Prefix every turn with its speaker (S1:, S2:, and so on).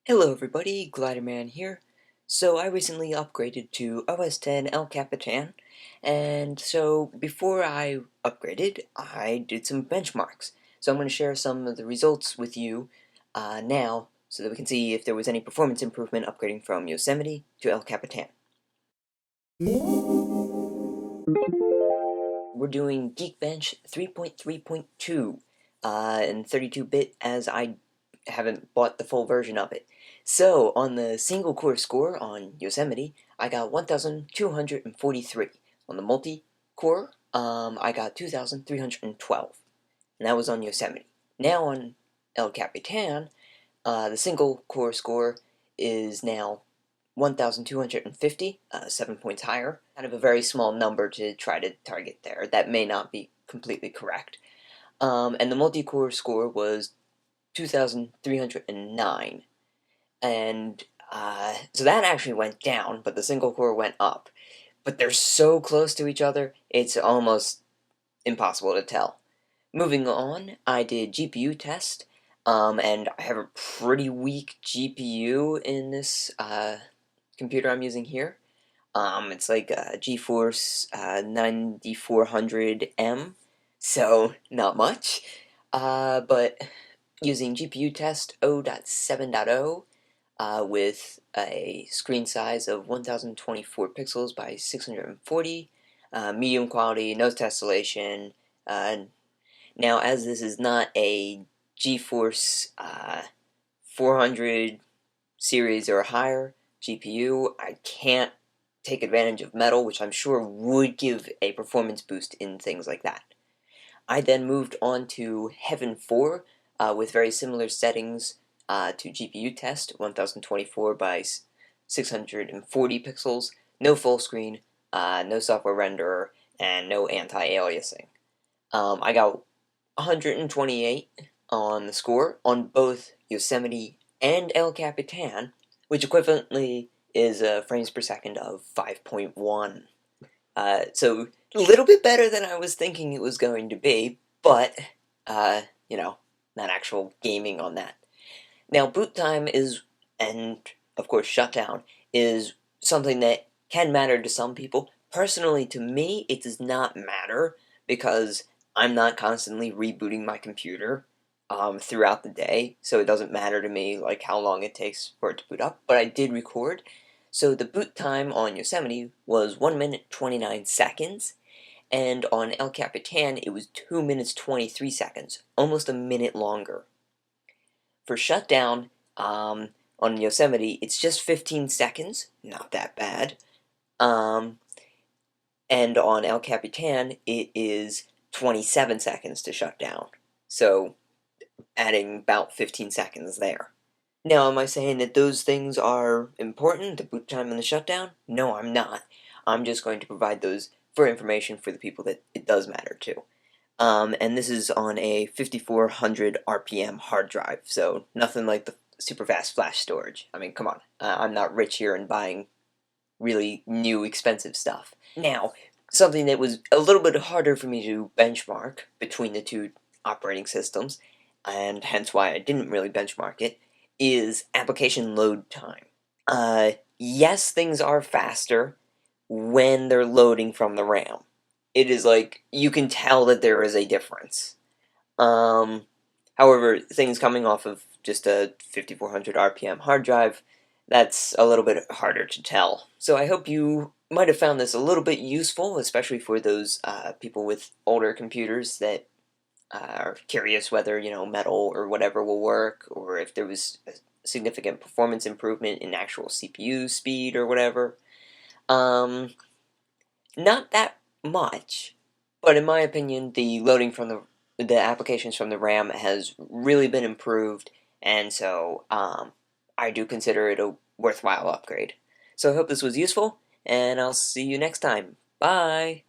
S1: Hello everybody, Gliderman here. So I recently upgraded to OS 10 El Capitan, and so before I upgraded, I did some benchmarks. So I'm going to share some of the results with you now, so that we can see if there was any performance improvement upgrading from Yosemite to El Capitan. We're doing Geekbench 3.3.2 in 32-bit, as I haven't bought the full version of it. So, on the single core score on Yosemite, I got 1,243. On the multi-core, I got 2,312. And that was on Yosemite. Now on El Capitan, the single core score is now 1,250, 7 points higher. Kind of a very small number to try to target there. That may not be completely correct. And the multi-core score was 2,309. And so that actually went down, but the single core went up. But they're so close to each other, it's almost impossible to tell. Moving on, I did GPU test, and I have a pretty weak GPU in this computer I'm using here. It's like a GeForce 9400M, so not much. But using GPU test 0.7.0 with a screen size of 1024 pixels by 640, medium quality, no tessellation. Now, as this is not a GeForce 400 series or higher GPU, I can't take advantage of metal, which I'm sure would give a performance boost in things like that. I then moved on to Heaven 4 with very similar settings to GPU test, 1024 by 640 pixels, no full screen, no software renderer, and no anti-aliasing. I got 128 on the score on both Yosemite and El Capitan, which equivalently is frames per second of 5.1. So a little bit better than I was thinking it was going to be, but, you know, not actual gaming on that. Now, boot time is, and of course shutdown, is something that can matter to some people. Personally, to me, it does not matter because I'm not constantly rebooting my computer throughout the day, so it doesn't matter to me like how long it takes for it to boot up, but I did record. So the boot time on Yosemite was 1 minute 29 seconds, and on El Capitan it was 2 minutes 23 seconds, almost a minute longer. For shutdown, on Yosemite, it's just 15 seconds, not that bad. And on El Capitan, it is 27 seconds to shut down. So, adding about 15 seconds there. Now, am I saying that those things are important, the boot time and the shutdown? No, I'm not. I'm just going to provide those for information for the people that it does matter to. And this is on a 5400 RPM hard drive, so nothing like the super fast flash storage. I mean, come on. I'm not rich here and buying really new expensive stuff. Now, something that was a little bit harder for me to benchmark between the two operating systems, and hence why I didn't really benchmark it, is application load time. Yes, things are faster when they're loading from the RAM. It is like, you can tell that there is a difference. However, things coming off of just a 5400 RPM hard drive, that's a little bit harder to tell. So I hope you might have found this a little bit useful, especially for those people with older computers that are curious whether, metal or whatever will work, or if there was a significant performance improvement in actual CPU speed or whatever. Not that much, but in my opinion, the loading from the applications from the RAM has really been improved, and so I do consider it a worthwhile upgrade. So I hope this was useful, and I'll see you next time. Bye!